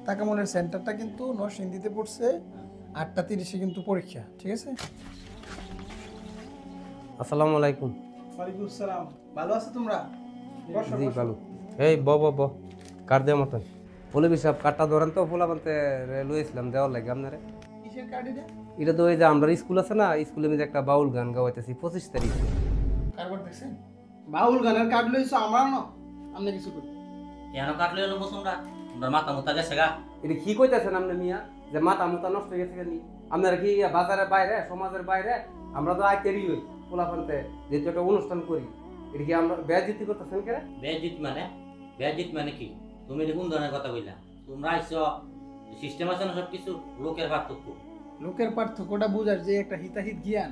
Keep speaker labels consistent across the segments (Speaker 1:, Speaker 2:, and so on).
Speaker 1: তাকামলের সেন্টারটা কিন্তু নরসিংদীতে পড়ছে, 8:30-এ কিন্তু পরীক্ষা, ঠিক আছে?
Speaker 2: আসসালামু আলাইকুম।
Speaker 1: ওয়ালাইকুম আসসালাম। ভালো আছো তোমরা?
Speaker 2: জি ভালো। এই ব কার দেওয়ার মতন বলে সব কার্ডটা ধরেন তো ফুলা বলতে লইছিলাম দেওয়ার লাগে আপনারে।
Speaker 1: কিসের কার্ড এটা?
Speaker 2: এটা তো ওই যে আমরা স্কুল আছে না, স্কুলে আমি যে একটা বাউল গান গাওয়াইতেছি 25 তারিখ।
Speaker 1: কারবার দেখছেন? বাউল গানের কার্ড লইছো আমার না? আমরা কিছু করি
Speaker 3: কেন কাটলে হলো তোমরা তোমরা মাথা মুতা গেছে গা।
Speaker 2: এটা কি কইতেছেন আপনি মিয়া যে মাথা মুতা নষ্ট হয়ে গেছে কেন? আপনারা কি বাজারের বাইরে সমাজের বাইরে আমরা তো আইতেরি হই পোলাপানতে যেহেতু একটা অনুষ্ঠান করি, এটা কি আমরা বেয়াজিতি করতেছেন কেন?
Speaker 3: বেয়াজিত মানে কি? তুমি কোন ধরনের কথা কইলা? তোমরা আইছো সিস্টেম আছে না সবকিছু, লোকের পার্থক্য।
Speaker 1: লোকের পার্থক্যটা বুঝার যে একটা হিতাহিত জ্ঞান,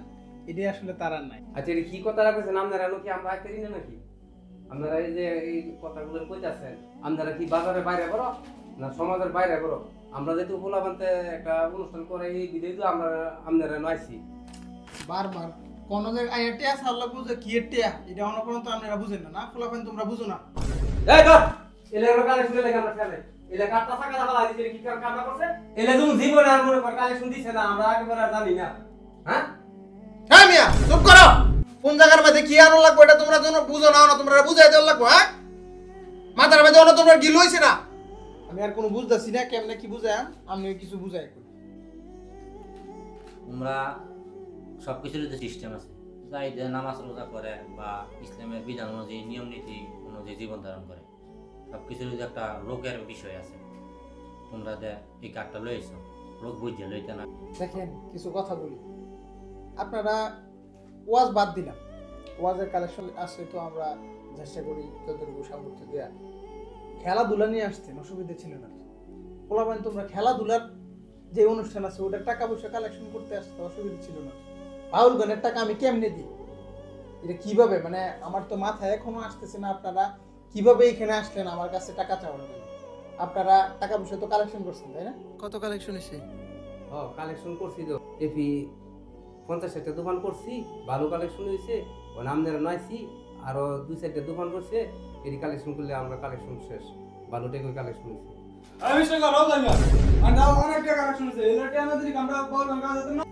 Speaker 1: এটাই আসলে তার আর নাই।
Speaker 2: আচ্ছা এটা কি কথা রাখছেন আপনারা? কি আমরা আইতেরি না নাকি? আপনারা এই যে এই কথাগুলো কইতাছেন, আপনারা কি বাজারের বাইরে বড় না সমাজের বাইরে বড়? আমরা যেহেতু পোলাপানতে একটা অনুষ্ঠান করে এই বিদেই তো আমরা আপনারা নাইছি
Speaker 1: বারবার কোন জায়গায় আইটিয়া সাল্লা বুঝে কি এটিয়া, এটা অন্য কোনো তো আপনারা বুঝেন না, না ফুলাফেন তোমরা বুঝো না।
Speaker 2: এই ধর এলাকার কালেকশন লাগে আমরা ফেলে এলাকাটা টাকা দাও দিছে কি কাম করছে এলে তুমি জীবনে আর মনে কর কালেকশন দিছে না, আমরা আগে পরে জানি না। হ্যাঁ
Speaker 1: হ্যাঁ মিয়া চুপ করো। কোন জায়গার মধ্যে কি আনো লাগবে এটা তোমরা জন্য বুঝো না, না তোমরা বুঝাই দেওয়া লাগবে। হ্যাঁ মাথার মধ্যে অন্য তোমরা গিল হইছে না। আমি আর কোনো বুঝতাছি না কেমনে কি বুঝাই, আমি কিছু বুঝাই করি।
Speaker 3: তোমরা সবকিছুর যে সিস্টেম আছে, যাই যে নামাজ রোজা করে বা ইসলামের বিধান অনুযায়ী নিয়ম নীতি অনুযায়ী জীবন ধারণ করে, সবকিছুর যে একটা লোকের বিষয় আছে। তোমরা যে এই কার্ডটা লইছো, লোক বুঝে লইতে না।
Speaker 1: দেখেন কিছু কথা বলি, আপনারা ওয়াজ বাদ দিলাম, ওয়াজের কালেকশন আসছে তো আমরা চেষ্টা করি যতটুকু সামর্থ্য দেওয়া। খেলাধুলা নিয়ে আসতেন, অসুবিধা ছিল না। পোলাবেন তোমরা খেলাধুলার যে অনুষ্ঠান আছে ওটার টাকা পয়সা কালেকশন করতে আসতে অসুবিধা ছিল না। বাউল গানের টাকা আমি কেমনে দিই, এটা কিভাবে, মানে আমার তো মাথায় এখনো আসতেছে না আপনারা কিভাবে এখানে আসলেন আমার কাছে টাকা চাওয়ার জন্য। আপনারা টাকা পয়সা তো কালেকশন করছেন তাই না? কত কালেকশন এসে?
Speaker 2: ও কালেকশন করছি তো এপি 50-60টা দোকান করছি, ভালো কালেকশন হয়েছে। ও নামদার নাইছি আরো 2-4টা দোকান করছে, এই কালেকশন করলে আমরা কালেকশন শেষ, ভালো টেকই কালেকশন হয়েছে।
Speaker 4: আমি সঙ্গে রাও জায়গা আর নাও অনেক টাকা কালেকশন আছে, এলাকে আমাদের আমরা বল গান গাওয়া যেত না।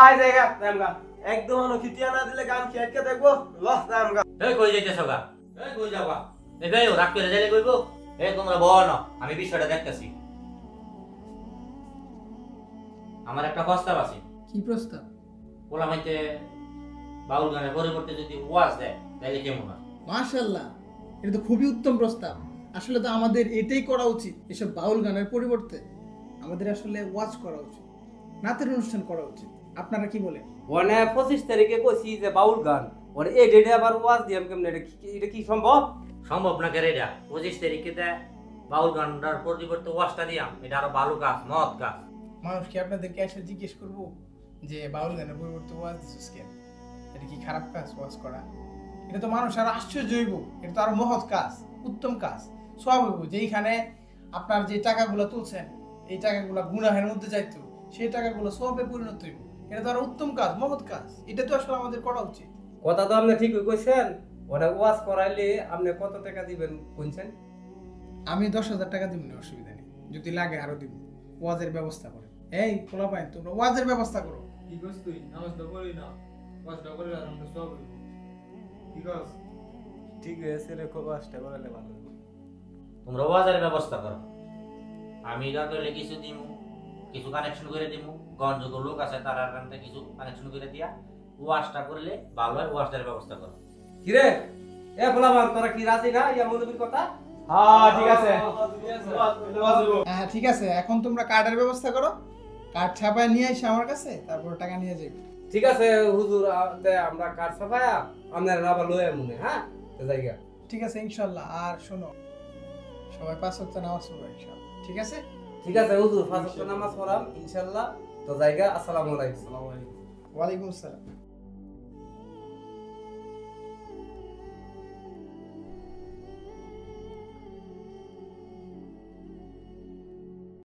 Speaker 5: আই জায়গা দামগা একদম খিটিয়া না দিলে গান কি আটকে দেখবো লস দামগা।
Speaker 3: এই কই যাইতেছো গা? এই কই যাবা? এই ভাই রাগ করে যাইলে কইবো? এই তোমরা বল না, আমি বিষয়টা দেখতেছি। আমার একটা প্রস্তাব আছে।
Speaker 1: কি প্রস্তাব?
Speaker 3: ওলা মাইতে বাউল গানের পরিবর্তে যদি ওয়াজ দেয় তাহলে কেমন হয়?
Speaker 1: মাশাআল্লাহ, এটা তো খুবই উত্তম প্রস্তাব। আসলে তো আমাদের এটাই করা উচিত, এসব বাউল গানের পরিবর্তে আমাদের আসলে ওয়াজ করা উচিত, নাচের অনুষ্ঠান করা উচিত। আপনারা কি বলেন?
Speaker 2: ওনে 25 তারিখে কইছি যে বাউল গান, ওরে এই ডেটে আবার ওয়াজ দিয়াম কেমনে? এটা কি সম্ভব?
Speaker 3: সম্ভব না কেন? এটা 25 তারিখে দেয় বাউল গানটার পরিবর্তে ওয়াজটা দিয়াম, এটা আরো ভালো কাজ, মহৎ কাজ।
Speaker 1: মানুষ কি আপনাদেরকে এসে জিজ্ঞেস করবো যে বাউল গানের পরিবর্তে ওয়াজ দিছিস কেন? এটা কি খারাপ কাজ ওয়াজ করা? এটা তো মানুষ আরো আশ্চর্য হইব, এটা তো আরো মহৎ কাজ, উত্তম কাজ, সওয়াব হইব। যেইখানে আপনার যে টাকাগুলো তুলছেন এই টাকাগুলো গুনাহের মধ্যে যাইতো, সেই টাকাগুলো সওয়াবে পরিণত হইব। এটা তো আরো উত্তম কাজ, মহৎ কাজ, এটা তো আসলে আমাদের করা উচিত।
Speaker 2: কথা তো আপনি ঠিকই কইছেন। ওরে ওয়াজ করাইলে আপনি কত টাকা দিবেন কোনছেন?
Speaker 1: আমি 10,000 টাকা দিব না, অসুবিধা নেই, যদি লাগে আরো দিব। ওয়াজের ব্যবস্থা করে। এই পোলা পাইন তোমরা ওয়াজের ব্যবস্থা করো।
Speaker 4: কি কইছ তুই? নামাজটা পড়ি না, ওয়াজটা করে আর আমরা সব হইব। কি কইছ?
Speaker 5: ঠিক আছে রে, খুব আস্তে বলে ভালো।
Speaker 3: তোমরা ওয়াজের ব্যবস্থা করো, আমি রাখলে কিছু দিমু, কিছু কানেকশন করে দিমু। গঞ্জগ লোক আছে তারা কানতে কিছু কানেকশন করে দিয়া ওয়াজটা করলে ভালো হয়। ওয়াজের ব্যবস্থা করো।
Speaker 2: কি রে এ বলাবান, তোরা কি রাজি না ইয়া মৌলবীর কথা?
Speaker 5: হ্যাঁ ঠিক আছে।
Speaker 1: হ্যাঁ ঠিক আছে, এখন তোমরা কার্ডের ব্যবস্থা করো, কার্ড ছাপায় নিয়ে এসে আমার কাছে, তারপর টাকা নিয়ে যাবে।
Speaker 2: ঠিক আছে হুজুর, আমরা কার সাফায়া আপনারা আবার লয়ে মনে। হ্যাঁ তো জায়গা
Speaker 1: ঠিক আছে ইনশাআল্লাহ। আর শোনো, সবাই 5 ওয়াক্ত নামাজ পড়ো ইনশাআল্লাহ, ঠিক আছে?
Speaker 2: ঠিক আছে হুজুর, 5 ওয়াক্ত নামাজ পড়াম ইনশাআল্লাহ। তো জায়গা আসসালামু আলাইকুম।
Speaker 1: ওয়ালাইকুম আসসালাম।